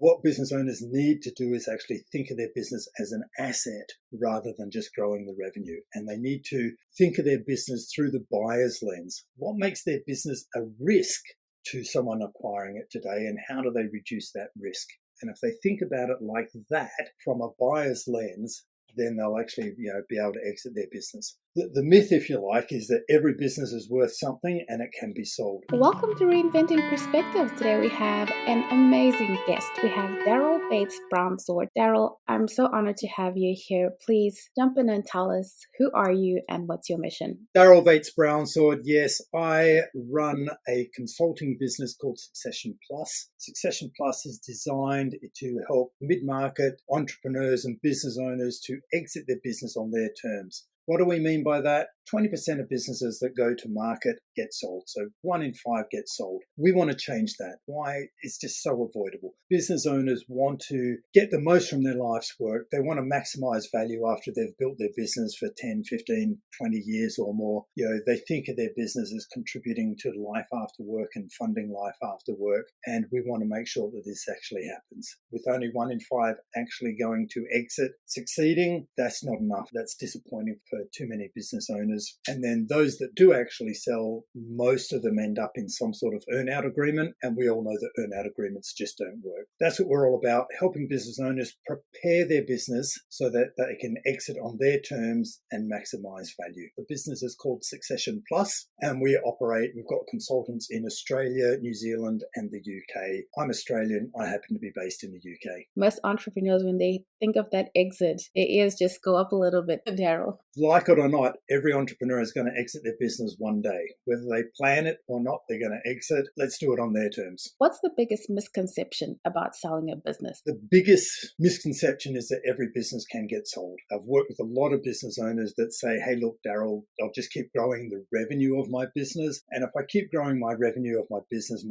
What business owners need to do is actually think of their business as an asset rather than just growing the revenue. And they need to think of their business through the buyer's lens. What makes their business a risk to someone acquiring it today, and how do they reduce that risk? And if they think about it like that from a buyer's lens, then they'll actually be able to exit their business. The myth, if you like, is that every business is worth something and it can be sold. Welcome to Reinventing Perspectives. Today we have an amazing guest. We have Darryl Bates-Brownsword. Darryl, I'm so honored to have you here. Please jump in and tell us, who are you and what's your mission? Darryl Bates-Brownsword. Yes, I run a consulting business called Succession Plus. Succession Plus is designed to help mid-market entrepreneurs and business owners to exit their business on their terms. What do we mean by that? 20% of businesses that go to market get sold. So 1 in 5 get sold. We want to change that. Why? It's just so avoidable. Business owners want to get the most from their life's work. They want to maximize value after they've built their business for 10, 15, 20 years or more. They think of their business as contributing to life after work and funding life after work. And we want to make sure that this actually happens. With only 1 in 5 actually going to exit, succeeding, that's not enough. That's disappointing for too many business owners. And then those that do actually sell, most of them end up in some sort of earn-out agreement. And we all know that earn-out agreements just don't work. That's what we're all about, helping business owners prepare their business so that they can exit on their terms and maximize value. The business is called Succession Plus, and we've got consultants in Australia, New Zealand, and the UK. I'm Australian. I happen to be based in the UK. Most entrepreneurs, when they think of that exit, their ears just go up a little bit, Darryl. Like it or not, every entrepreneur is going to exit their business one day. Whether they plan it or not, they're going to exit. Let's do it on their terms. What's the biggest misconception about selling a business? The biggest misconception is that every business can get sold. I've worked with a lot of business owners that say, hey, look, Darryl, I'll just keep growing the revenue of my business. And if I keep growing my revenue of my business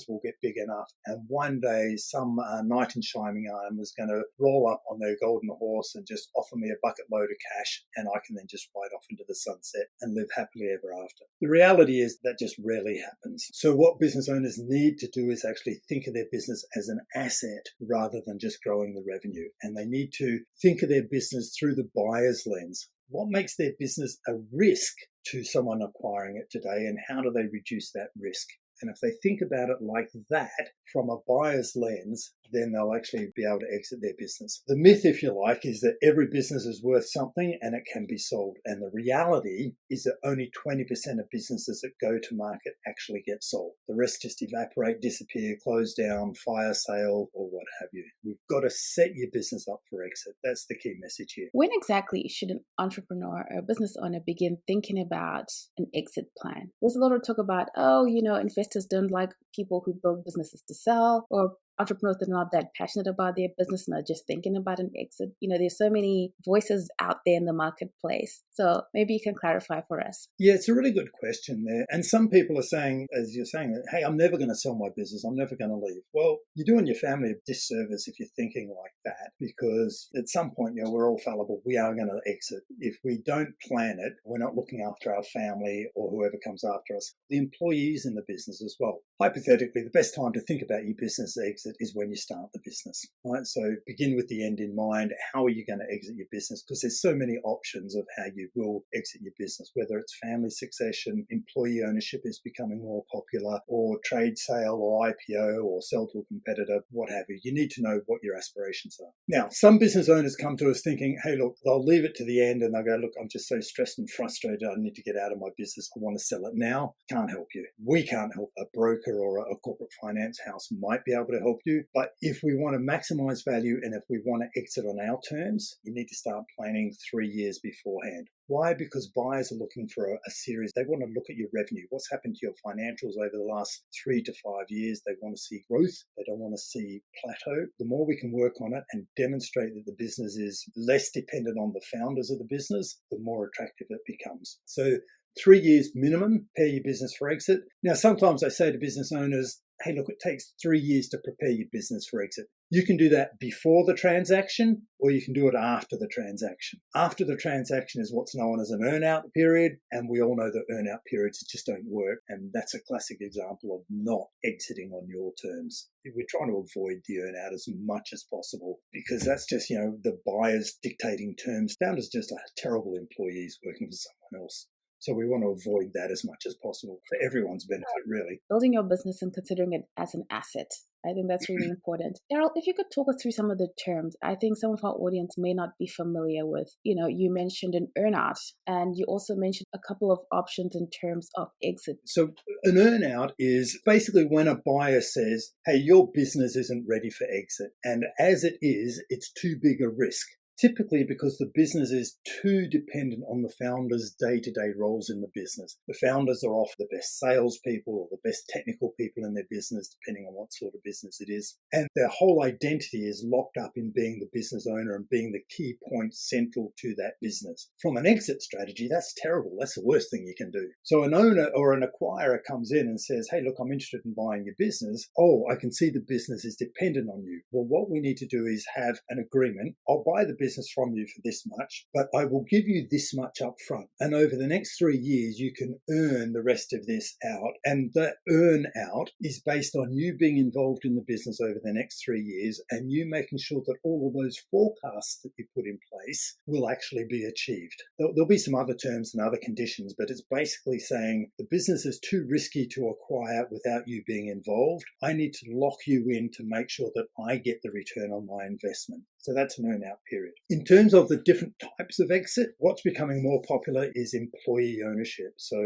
will get big enough. And one day, some knight in shining armor is going to roll up on their golden horse and just offer me a bucket load of cash, and I can then just ride off into the sunset and live happily ever after. The reality is that just rarely happens. So what business owners need to do is actually think of their business as an asset rather than just growing the revenue. And they need to think of their business through the buyer's lens. What makes their business a risk to someone acquiring it today, and how do they reduce that risk? And if they think about it like that from a buyer's lens, then they'll actually be able to exit their business. The myth, if you like, is that every business is worth something and it can be sold. And the reality is that only 20% of businesses that go to market actually get sold. The rest just evaporate, disappear, close down, fire sale, or what have you. We've got to set your business up for exit. That's the key message here. When exactly should an entrepreneur or a business owner begin thinking about an exit plan? There's a lot of talk about, investors don't like people who build businesses to sell, or entrepreneurs that are not that passionate about their business and are just thinking about an exit. There's so many voices out there in the marketplace. So maybe you can clarify for us. Yeah, it's a really good question there. And some people are saying, as you're saying, hey, I'm never going to sell my business. I'm never going to leave. Well, you're doing your family a disservice if you're thinking like that, because at some point, we're all fallible. We are going to exit. If we don't plan it, we're not looking after our family or whoever comes after us, the employees in the business as well. Hypothetically, the best time to think about your business exit is when you start the business, right? So begin with the end in mind. How are you going to exit your business? Because there's so many options of how you will exit your business, whether it's family succession, employee ownership is becoming more popular, or trade sale or IPO or sell to a competitor, what have you. You need to know what your aspirations are. Now, some business owners come to us thinking, hey, look, they'll leave it to the end and they'll go, look, I'm just so stressed and frustrated. I need to get out of my business. I want to sell it now. Can't help you. We can't help. A broker or a corporate finance house might be able to help you. But if we want to maximize value and if we want to exit on our terms, you need to start planning 3 years beforehand. Why? Because buyers are looking for a series. They want to look at your revenue. What's happened to your financials over the last 3 to 5 years? They want to see growth. They don't want to see plateau. The more we can work on it and demonstrate that the business is less dependent on the founders of the business, the more attractive it becomes. So 3 years minimum, prepare your business for exit. Now, sometimes I say to business owners, hey, look, it takes 3 years to prepare your business for exit. You can do that before the transaction, or you can do it after the transaction. After the transaction is what's known as an earn-out period, and we all know that earn-out periods just don't work, and that's a classic example of not exiting on your terms. We're trying to avoid the earn-out as much as possible because that's just, the buyers dictating terms. Founders just are terrible employees working for someone else. So we want to avoid that as much as possible for everyone's benefit, really. Building your business and considering it as an asset. I think that's really important. Darryl, if you could talk us through some of the terms, I think some of our audience may not be familiar with. You mentioned an earnout, and you also mentioned a couple of options in terms of exit. So an earnout is basically when a buyer says, hey, your business isn't ready for exit. And as it is, it's too big a risk. Typically because the business is too dependent on the founders' day-to-day roles in the business. The founders are often the best salespeople or the best technical people in their business, depending on what sort of business it is. And their whole identity is locked up in being the business owner and being the key point central to that business. From an exit strategy, that's terrible. That's the worst thing you can do. So an owner or an acquirer comes in and says, hey, look, I'm interested in buying your business. Oh, I can see the business is dependent on you. Well, what we need to do is have an agreement. I'll buy the business from you for this much, but I will give you this much up front. And over the next 3 years, you can earn the rest of this out. And the earn out is based on you being involved in the business over the next 3 years and you making sure that all of those forecasts that you put in place will actually be achieved. There'll be some other terms and other conditions, but it's basically saying the business is too risky to acquire without you being involved. I need to lock you in to make sure that I get the return on my investment. So that's an earn-out period. In terms of the different types of exit, what's becoming more popular is employee ownership. So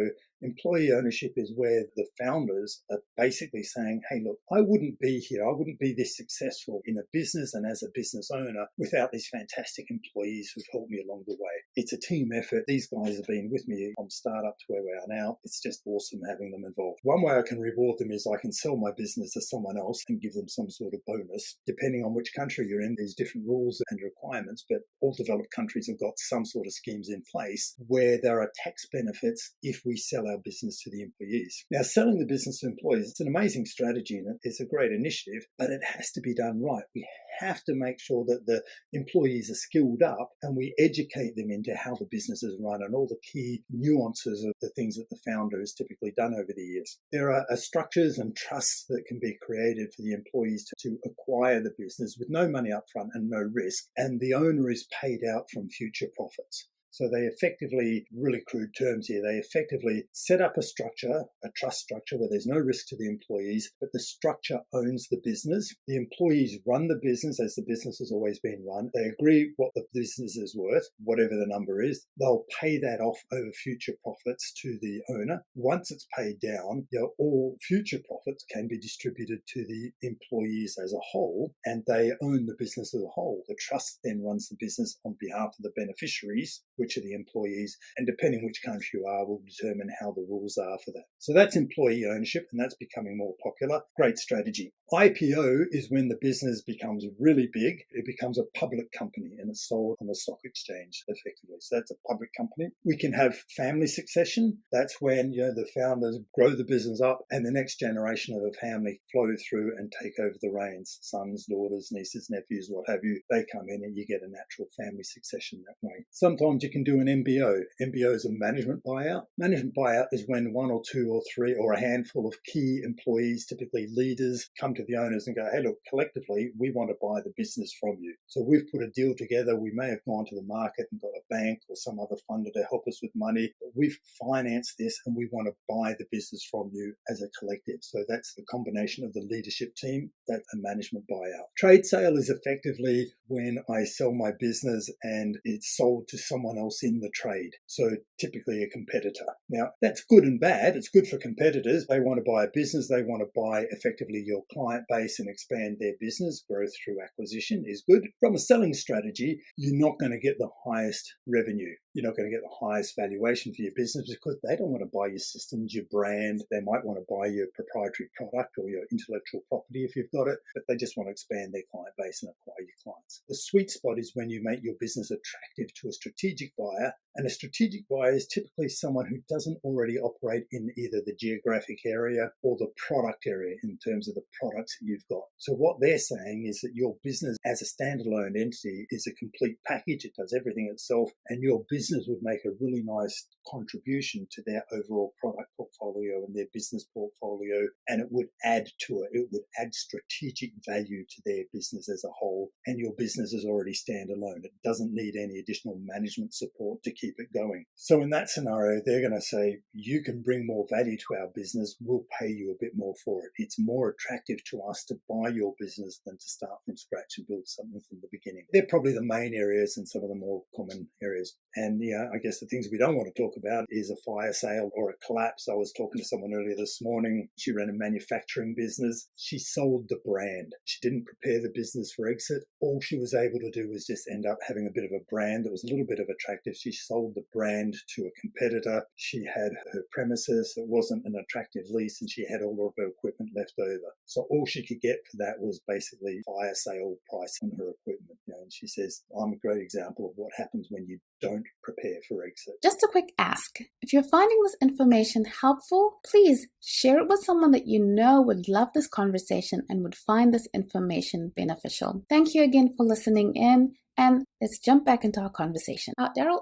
employee ownership is where the founders are basically saying, hey, look, I wouldn't be here. I wouldn't be this successful in a business and as a business owner without these fantastic employees who've helped me along the way. It's a team effort. These guys have been with me from startup to where we are now. It's just awesome having them involved. One way I can reward them is I can sell my business to someone else and give them some sort of bonus. Depending on which country you're in, there's different rules and requirements, but all developed countries have got some sort of schemes in place where there are tax benefits if we sell our business to the employees. Now, selling the business to employees, it's an amazing strategy and it's a great initiative, but it has to be done right. We have to make sure that the employees are skilled up and we educate them into how the business is run and all the key nuances of the things that the founder has typically done over the years. There are structures and trusts that can be created for the employees to acquire the business with no money up front and no risk, and the owner is paid out from future profits. So they effectively, really crude terms here, they effectively set up a structure, a trust structure where there's no risk to the employees, but the structure owns the business. The employees run the business as the business has always been run. They agree what the business is worth, whatever the number is. They'll pay that off over future profits to the owner. Once it's paid down, all future profits can be distributed to the employees as a whole, and they own the business as a whole. The trust then runs the business on behalf of the beneficiaries, which are the employees, and depending which country you are will determine how the rules are for that. So that's employee ownership, and that's becoming more popular. Great strategy. IPO is when the business becomes really big. It becomes a public company and it's sold on the stock exchange effectively. So that's a public company. We can have family succession. That's when the founders grow the business up and the next generation of the family flow through and take over the reins. Sons, daughters, nieces, nephews, what have you. They come in and you get a natural family succession that way. Sometimes you can do an MBO. MBO is a management buyout. Management buyout is when one or two or three or a handful of key employees, typically leaders, come to the owners and go, hey, look, collectively, we want to buy the business from you. So we've put a deal together. We may have gone to the market and got a bank or some other funder to help us with money, but we've financed this and we want to buy the business from you as a collective. So that's the combination of the leadership team. That's a management buyout. Trade sale is effectively when I sell my business and it's sold to someone else in the trade. So typically a competitor. Now, that's good and bad. It's good for competitors. They want to buy a business. They want to buy effectively your client base and expand their business. Growth through acquisition is good. From a selling strategy, you're not going to get the highest revenue. You're not going to get the highest valuation for your business because they don't want to buy your systems, your brand. They might want to buy your proprietary product or your intellectual property if you've got it, but they just want to expand their client base and acquire your clients. The sweet spot is when you make your business attractive to a strategic buyer, and a strategic buyer is typically someone who doesn't already operate in either the geographic area or the product area in terms of the products that you've got. So what they're saying is that your business as a standalone entity is a complete package. It does everything itself, and your business would make a really nice contribution to their overall product portfolio and their business portfolio, and it would add to it. It would add strategic value to their business as a whole, and your business is already standalone. It doesn't need any additional management support to keep it going. So in that scenario, they're going to say, you can bring more value to our business, we'll pay you a bit more for it. It's more attractive to us to buy your business than to start from scratch and build something from the beginning. They're probably the main areas and some of the more common areas. And I guess the things we don't want to talk about is a fire sale or a collapse. I was talking to someone earlier this morning. She ran a manufacturing business. She sold the brand. She didn't prepare the business for exit. All she was able to do was just end up having a bit of a brand that was a little bit of attractive. She sold the brand to a competitor. She had her premises. It wasn't an attractive lease, and she had all of her equipment left over. So all she could get for that was basically fire sale price on her equipment. And she says, I'm a great example of what happens when you don't prepare for exit. Just a quick ask. If you're finding this information helpful, please share it with someone that you know would love this conversation and would find this information beneficial. Thank you again for listening in, and let's jump back into our conversation. Darryl,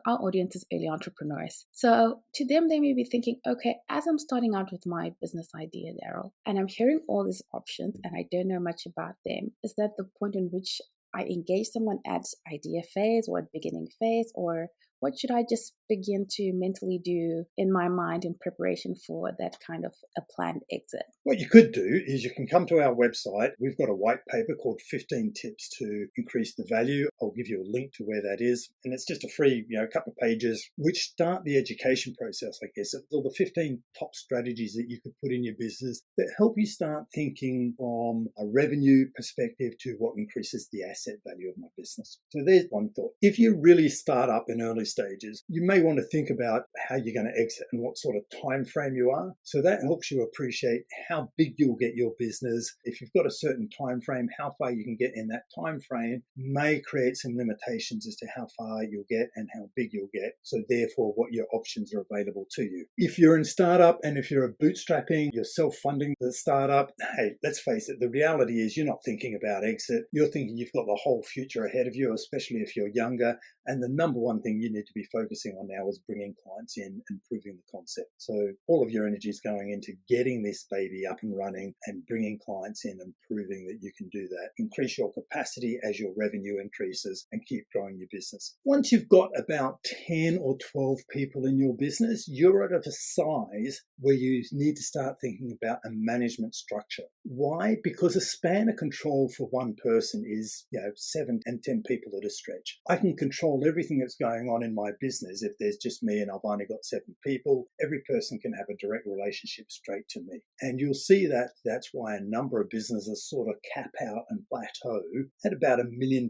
our audience is early entrepreneurs. So to them, they may be thinking, okay, as I'm starting out with my business idea, Darryl, and I'm hearing all these options and I don't know much about them, is that the point in which I engage someone at idea phase or at beginning phase, or what should I just begin to mentally do in my mind in preparation for that kind of a planned exit? What you could do is you can come to our website. We've got a white paper called 15 Tips to Increase the Value. I'll give you a link to where that is. And it's just a free, couple of pages, which start the education process, I guess. It's all the 15 top strategies that you could put in your business that help you start thinking from a revenue perspective to what increases the asset value of my business. So there's one thought. If you really start up in early stages, you may want to think about how you're going to exit and what sort of time frame you are. So that helps you appreciate how big you'll get your business. If you've got a certain time frame, how far you can get in that time frame may create some limitations as to how far you'll get and how big you'll get. So therefore, what your options are available to you. If you're in startup and if you're bootstrapping, you're self-funding the startup, hey, let's face it, the reality is you're not thinking about exit. You're thinking you've got the whole future ahead of you, especially if you're younger. And the number one thing you need to be focusing on now is bringing clients in and proving the concept. So all of your energy is going into getting this baby up and running and bringing clients in and proving that you can do that. Increase your capacity as your revenue increases and keep growing your business. Once you've got about 10 or 12 people in your business, you're at a size where you need to start thinking about a management structure. Why? Because a span of control for one person is 7 and 10 people at a stretch. I can control everything that's going on in my business. If there's just me and I've only got 7 people, every person can have a direct relationship straight to me. And you'll see that that's why a number of businesses sort of cap out and plateau at about £1 million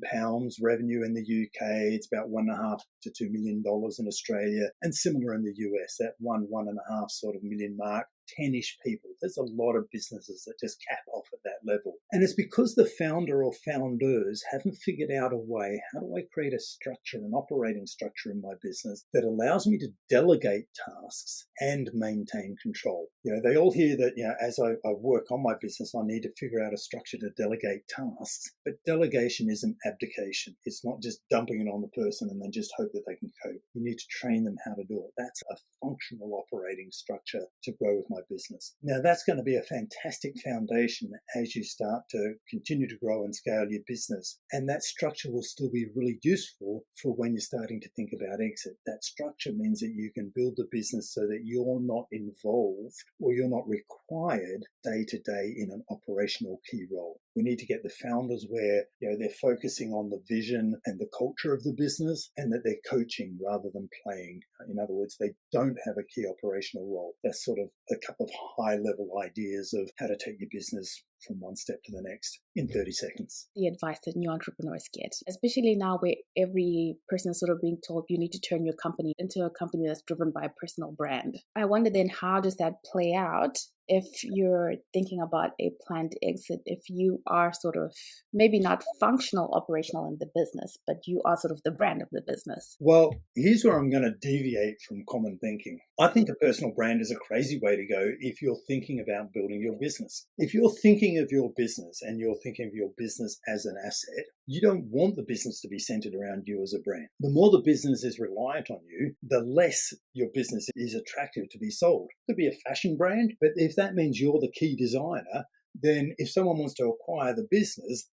revenue in the UK. It's about $1.5 to $2 million in Australia, and similar in the US, that 1.5 sort of million mark. 10-ish people. There's a lot of businesses that just cap off at that level. And it's because the founder or founders haven't figured out a way, how do I create a structure, an operating structure in my business that allows me to delegate tasks and maintain control? They all hear that, as I work on my business, I need to figure out a structure to delegate tasks. But delegation isn't abdication. It's not just dumping it on the person and then just hope that they can cope. You need to train them how to do it. That's a functional operating structure to grow with my business. Now, that's going to be a fantastic foundation as you start to continue to grow and scale your business. And that structure will still be really useful for when you're starting to think about exit. That structure means that you can build the business so that you're not involved or you're not required day to day in an operational key role. We need to get the founders where they're focusing on the vision and the culture of the business, and that they're coaching rather than playing. In other words, they don't have a key operational role. That's sort of a couple of high-level ideas of how to take your business from one step to the next in 30 seconds. The advice that new entrepreneurs get, especially now where every person is sort of being told you need to turn your company into a company that's driven by a personal brand. I wonder then, how does that play out if you're thinking about a planned exit, if you are sort of maybe not functional, operational in the business, but you are sort of the brand of the business? Well, here's where I'm going to deviate from common thinking. I think a personal brand is a crazy way to go if you're thinking about building your business. If you're thinking of your business and you're thinking of your business as an asset, you don't want the business to be centered around you as a brand. The more the business is reliant on you, the less your business is attractive to be sold. It could be a fashion brand, but if that means you're the key designer, then if someone wants to acquire the business,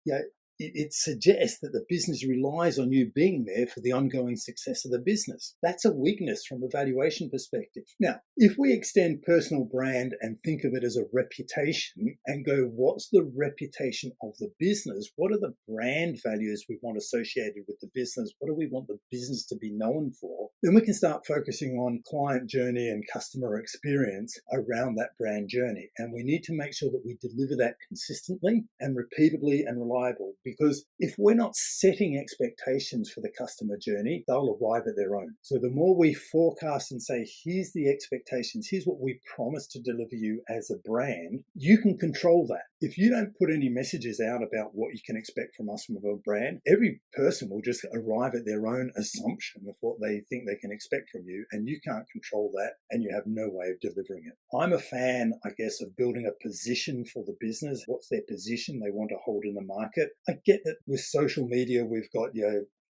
it suggests that the business relies on you being there for the ongoing success of the business. That's a weakness from a valuation perspective. Now, if we extend personal brand and think of it as a reputation and go, what's the reputation of the business? What are the brand values we want associated with the business? What do we want the business to be known for? Then we can start focusing on client journey and customer experience around that brand journey. And we need to make sure that we deliver that consistently and repeatably and reliably. Because if we're not setting expectations for the customer journey, they'll arrive at their own. So the more we forecast and say, here's the expectations, here's what we promise to deliver you as a brand, you can control that. If you don't put any messages out about what you can expect from us from a brand, every person will just arrive at their own assumption of what they think they can expect from you, and you can't control that, and you have no way of delivering it. I'm a fan, I guess, of building a position for the business. What's their position they want to hold in the market? I get that with social media, we've got,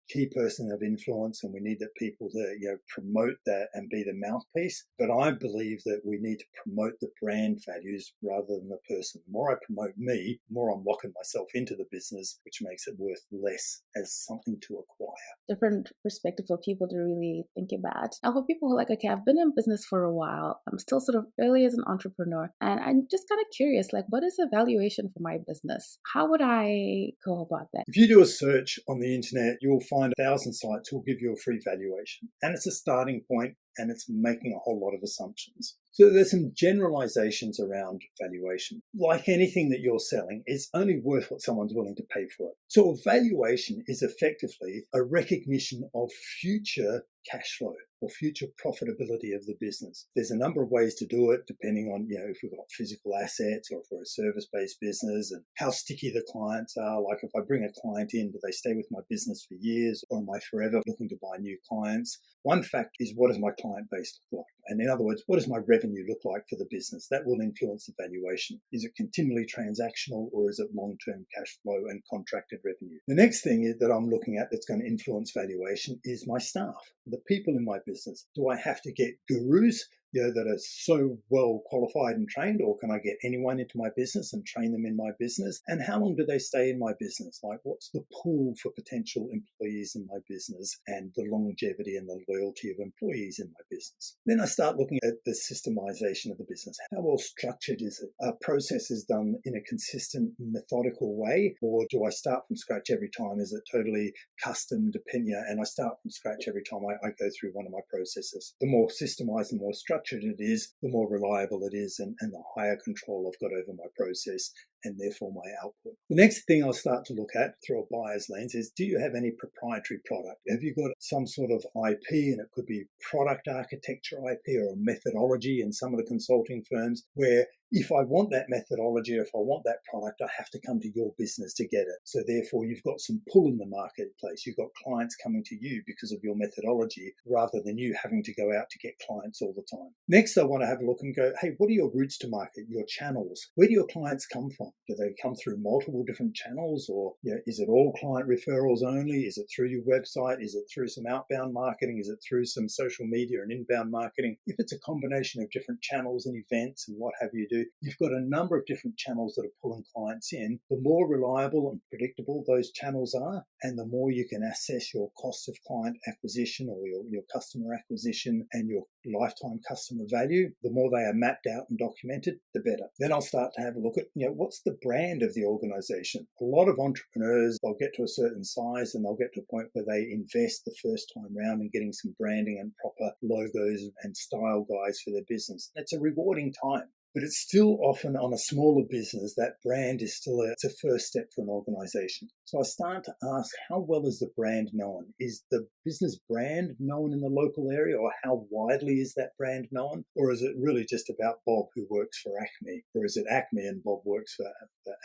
key person of influence, and we need that people to promote that and be the mouthpiece. But I believe that we need to promote the brand values rather than the person. The more I promote me, the more I'm locking myself into the business, which makes it worth less as something to acquire. Different perspective for people to really think about. Now, for people who are like, okay, I've been in business for a while, I'm still sort of early as an entrepreneur, and I'm just kind of curious, like, what is the valuation for my business? How would I go about that? If you do a search on the internet, you'll find 1,000 sites will give you a free valuation. And it's a starting point, and it's making a whole lot of assumptions. So there's some generalizations around valuation. Like anything that you're selling, it's only worth what someone's willing to pay for it. So a valuation is effectively a recognition of future cash flow or future profitability of the business. There's a number of ways to do it, depending on, if we've got physical assets or if we're a service-based business, and how sticky the clients are. Like if I bring a client in, do they stay with my business for years, or am I forever looking to buy new clients? One fact is, what does my client base look like? And in other words, what does my revenue look like for the business? That will influence the valuation. Is it continually transactional, or is it long-term cash flow and contracted revenue? The next thing is that I'm looking at that's going to influence valuation is my staff, the people in my business. Do I have to get gurus that are so well qualified and trained, or can I get anyone into my business and train them in my business? And how long do they stay in my business? Like, what's the pool for potential employees in my business, and the longevity and the loyalty of employees in my business? Then I start looking at the systemization of the business. How well structured is it? Are processes done in a consistent, methodical way, or do I start from scratch every time? Is it totally custom dependent? And I start from scratch every time I go through one of my processes. The more systemized and more structured it is, the more reliable it is, and the higher control I've got over my process and therefore my output. The next thing I'll start to look at through a buyer's lens is, do you have any proprietary product? Have you got some sort of IP? And it could be product architecture IP or a methodology in some of the consulting firms, where if I want that methodology, if I want that product, I have to come to your business to get it. So therefore, you've got some pull in the marketplace. You've got clients coming to you because of your methodology, rather than you having to go out to get clients all the time. Next, I want to have a look and go, hey, what are your routes to market, your channels? Where do your clients come from? Do they come through multiple different channels, or is it all client referrals only? Is it through your website? Is it through some outbound marketing? Is it through some social media and inbound marketing? If it's a combination of different channels and events and what have you do, you've got a number of different channels that are pulling clients in. The more reliable and predictable those channels are, and the more you can assess your cost of client acquisition or your customer acquisition and your lifetime customer value, the more they are mapped out and documented, the better. Then I'll start to have a look at, what's the brand of the organization? A lot of entrepreneurs, they'll get to a certain size and they'll get to a point where they invest the first time round in getting some branding and proper logos and style guides for their business. It's a rewarding time. But it's still often on a smaller business, that brand is still it's a first step for an organization. So I start to ask, how well is the brand known? Is the business brand known in the local area, or how widely is that brand known? Or is it really just about Bob who works for Acme? Or is it Acme and Bob works for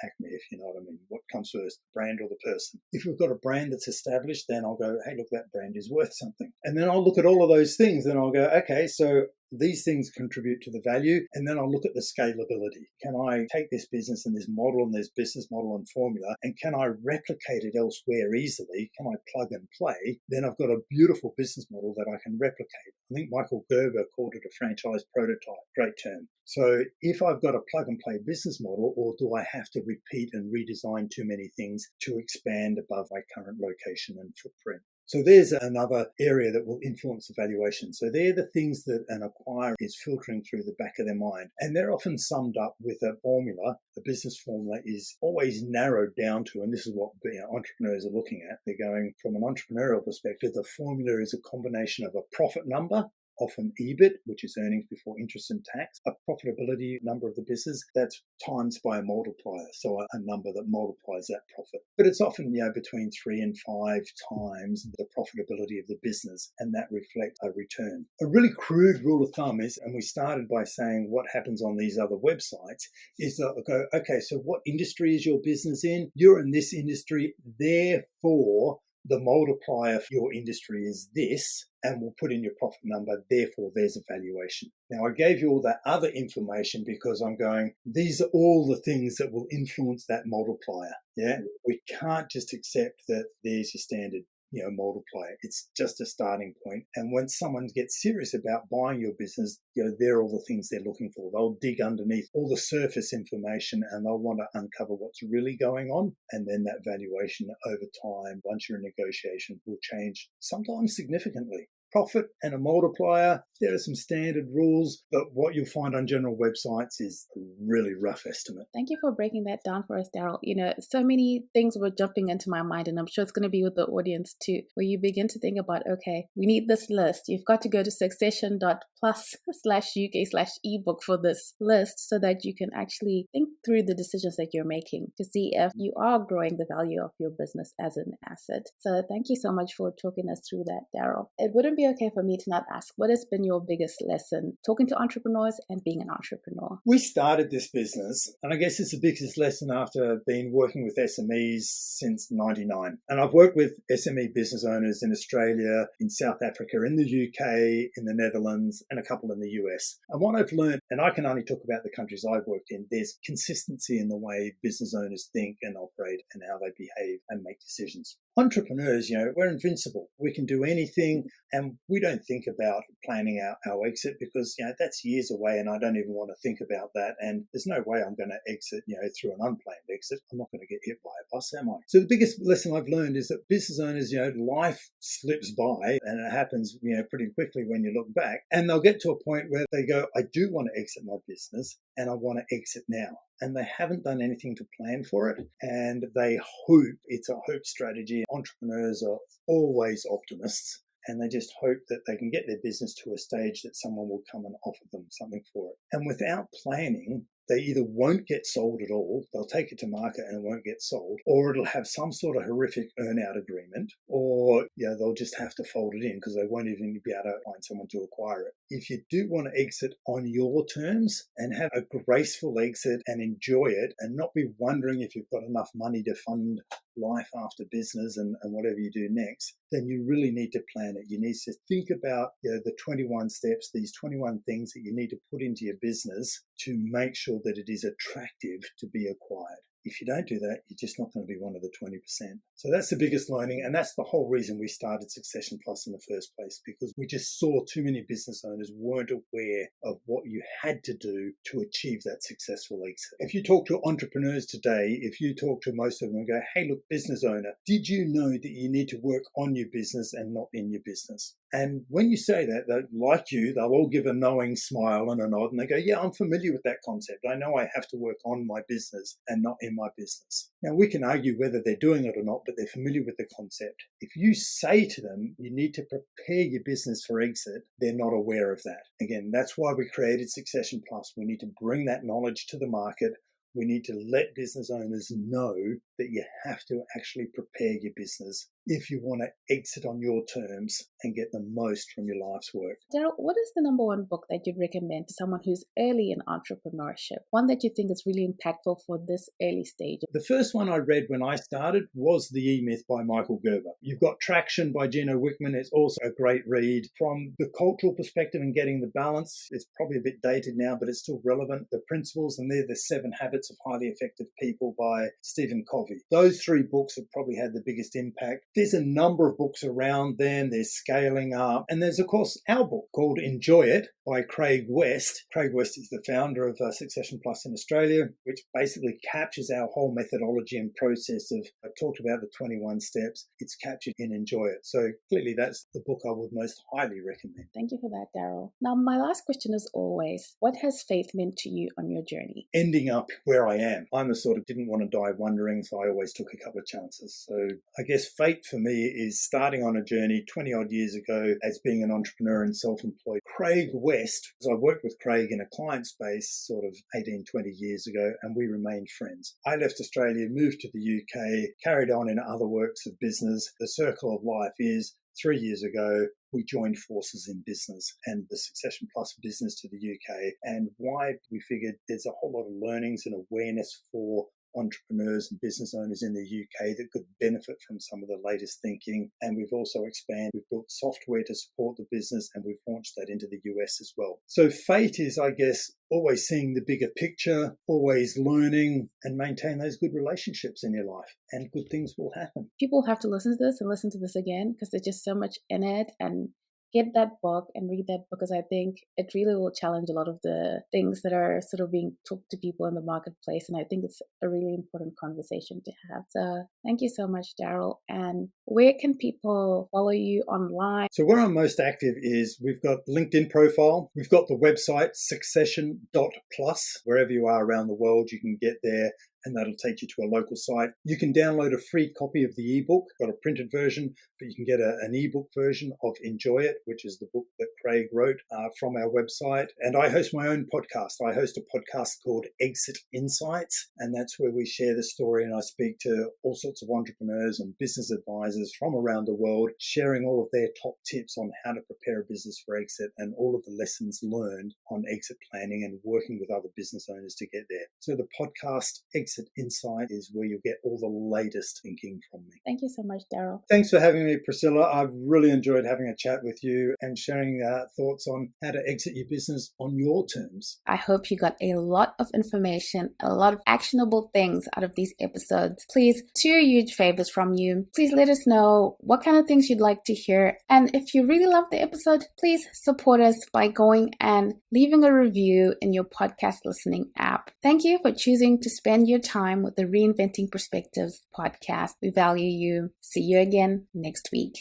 Acme, if you know what I mean? What comes first, the brand or the person? If we've got a brand that's established, then I'll go, hey, look, that brand is worth something. And then I'll look at all of those things and I'll go, okay, so these things contribute to the value, and then I'll look at the scalability. Can I take this business and this model and this business model and formula, and can I replicate it elsewhere easily? Can I plug and play? Then I've got a beautiful business model that I can replicate. I think Michael Gerber called it a franchise prototype. Great term. So if I've got a plug and play business model, or do I have to repeat and redesign too many things to expand above my current location and footprint? So there's another area that will influence the valuation. So they're the things that an acquirer is filtering through the back of their mind. And they're often summed up with a formula. The business formula is always narrowed down to, and this is what entrepreneurs are looking at. They're going from an entrepreneurial perspective, the formula is a combination of a profit number, often EBIT, which is earnings before interest and tax, a profitability number of the business that's times by a multiplier, so a number that multiplies that profit. But it's often between 3 and 5 times the profitability of the business, and that reflects a return. A really crude rule of thumb is, and we started by saying what happens on these other websites, is that go, okay, so what industry is your business in? You're in this industry, therefore the multiplier for your industry is this, and we'll put in your profit number, therefore there's a valuation. Now, I gave you all that other information because I'm going, these are all the things that will influence that multiplier. Yeah, we can't just accept that there's your standard multiplier. It's just a starting point. And when someone gets serious about buying your business, they're all the things they're looking for. They'll dig underneath all the surface information and they'll want to uncover what's really going on. And then that valuation over time, once you're in negotiation, will change, sometimes significantly. Profit and a multiplier, there are some standard rules, but what you'll find on general websites is a really rough estimate. Thank you for breaking that down for us, Darryl. So many things were jumping into my mind, and I'm sure it's going to be with the audience too, where you begin to think about, okay, we need this list. You've got to go to succession.plus/UK/ebook for this list so that you can actually think through the decisions that you're making to see if you are growing the value of your business as an asset. So thank you so much for talking us through that, Darryl. It wouldn't be okay for me to not ask, what has been your biggest lesson talking to entrepreneurs and being an entrepreneur? We started this business, and I guess it's the biggest lesson after being working with SMEs since 99. And I've worked with SME business owners in Australia, in South Africa, in the UK, in the Netherlands, and a couple in the US. And what I've learned, and I can only talk about the countries I've worked in, there's consistency in the way business owners think and operate and how they behave and make decisions. Entrepreneurs, we're invincible. We can do anything, and we don't think about planning our exit because, that's years away, and I don't even want to think about that. And there's no way I'm going to exit, through an unplanned exit. I'm not going to get hit by a bus, am I? So the biggest lesson I've learned is that business owners, life slips by, and it happens, pretty quickly when you look back. And they'll get to a point where they go, I do want to exit my business, and I want to exit now. And they haven't done anything to plan for it. And they hope, it's a hope strategy. Entrepreneurs are always optimists. And they just hope that they can get their business to a stage that someone will come and offer them something for it. And without planning, they either won't get sold at all, they'll take it to market and it won't get sold, or it'll have some sort of horrific earn-out agreement, or they'll just have to fold it in because they won't even be able to find someone to acquire it. If you do want to exit on your terms and have a graceful exit and enjoy it and not be wondering if you've got enough money to fund life after business and whatever you do next, then you really need to plan it. You need to think about the 21 steps, these 21 things that you need to put into your business to make sure that it is attractive to be acquired. If you don't do that, you're just not going to be one of the 20%. So that's the biggest learning. And that's the whole reason we started Succession Plus in the first place, because we just saw too many business owners weren't aware of what you had to do to achieve that successful exit. If you talk to entrepreneurs today, if you talk to most of them and go, hey, look, business owner, did you know that you need to work on your business and not in your business? And when you say that, like you, they'll all give a knowing smile and a nod and they go, yeah, I'm familiar with that concept. I know I have to work on my business and not in my business. Now, we can argue whether they're doing it or not, but they're familiar with the concept. If you say to them, you need to prepare your business for exit, they're not aware of that. Again, that's why we created Succession Plus. We need to bring that knowledge to the market. We need to let business owners know that you have to actually prepare your business if you want to exit on your terms and get the most from your life's work. Darryl, what is the number one book that you'd recommend to someone who's early in entrepreneurship? One that you think is really impactful for this early stage? The first one I read when I started was The E-Myth by Michael Gerber. You've got Traction by Gino Wickman. It's also a great read. From the cultural perspective and getting the balance, it's probably a bit dated now, but it's still relevant. The principles, and they're the 7 Habits of Highly Effective People by Stephen Covey. Those 3 books have probably had the biggest impact. There's a number of books around them. There's Scaling Up. And there's, of course, our book called Enjoy It by Craig West. Craig West is the founder of Succession Plus in Australia, which basically captures our whole methodology and process of, I talked about the 21 steps. It's captured in Enjoy It. So clearly that's the book I would most highly recommend. Thank you for that, Darryl. Now, my last question is always, what has faith meant to you on your journey? Ending up where I am. I'm a sort of didn't want to die wondering, so I always took a couple of chances. So I guess fate for me is starting on a journey 20 odd years ago as being an entrepreneur and self-employed. Craig West, because I worked with Craig in a client space sort of 18, 20 years ago, and we remained friends. I left Australia, moved to the UK, carried on in other works of business. The circle of life is 3 years ago, we joined forces in business and the Succession Plus business to the UK. And why we figured there's a whole lot of learnings and awareness for entrepreneurs and business owners in the UK that could benefit from some of the latest thinking. And we've also expanded. We've built software to support the business, and we've launched that into the US as well. So fate is, I guess, always seeing the bigger picture, always learning, and maintain those good relationships in your life, and good things will happen. People have to listen to this and listen to this again because there's just so much in it, and get that book and read that book, because I think it really will challenge a lot of the things that are sort of being talked to people in the marketplace. And I think it's a really important conversation to have. So thank you so much, Darryl. And where can people follow you online? So where I'm most active is we've got LinkedIn profile. We've got the website succession.plus. Wherever you are around the world, you can get there, and that'll take you to a local site. You can download a free copy of the ebook. Got a printed version, but you can get an ebook version of Enjoy It, which is the book that Craig wrote, from our website. And I host my own podcast. I host a podcast called Exit Insights, and that's where we share the story, and I speak to all sorts of entrepreneurs and business advisors from around the world, sharing all of their top tips on how to prepare a business for exit and all of the lessons learned on exit planning and working with other business owners to get there. So the podcast Exit Insight is where you'll get all the latest thinking from me. Thank you so much, Darryl. Thanks for having me, Priscilla. I've really enjoyed having a chat with you and sharing thoughts on how to exit your business on your terms. I hope you got a lot of information, a lot of actionable things out of these episodes. Please, 2 huge favors from you. Please let us know what kind of things you'd like to hear. And if you really love the episode, please support us by going and leaving a review in your podcast listening app. Thank you for choosing to spend your time with the Reinventing Perspectives podcast. We value you. See you again next week.